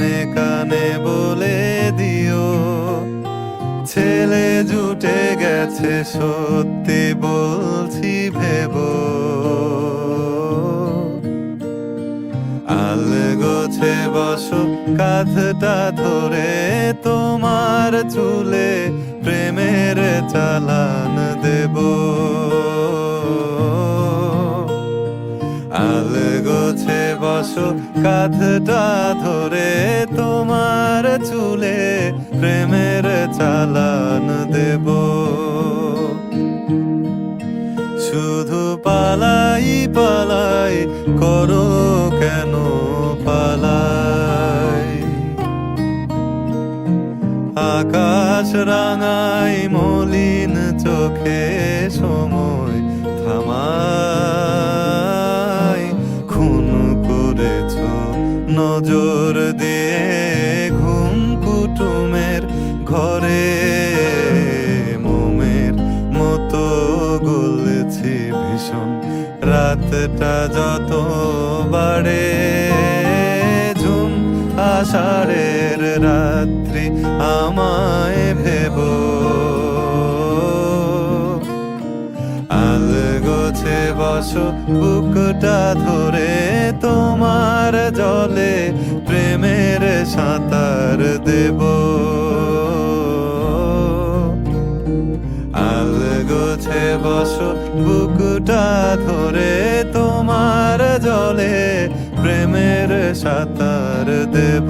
কানে কানে বলে দিও, ছেলে জুটে গেছে সত্যি বলছি ভেবো। আলগোছে বসো কাঁধটা ধরে, তোমার চুলে প্রেমের চালান দেব। আলগোছে বসো কাঁধটা ধরে, তোমার চুলে প্রেমের চালান দেব। শুধু পালাই পালাই করো কেন পালাই, আকাশ রাঙাই মলিন চোখে সময় থামাই। খুন করেছ নজর দিয়ে ঘুম কুটুমের ঘরে, মোমের মতো গলেছি ভীষণ রাতটা যত বাড়ে। ঝুম আষাঢ়ের রাত্রি আমায় ভেবো, আলগোছে বসো বুকটা ধরে, তোমার জলে প্রেমের সাঁতার দেব। আলগোছে বসো বুকটা ধরে, তোমার জলে প্রেমের সাঁতার দেব।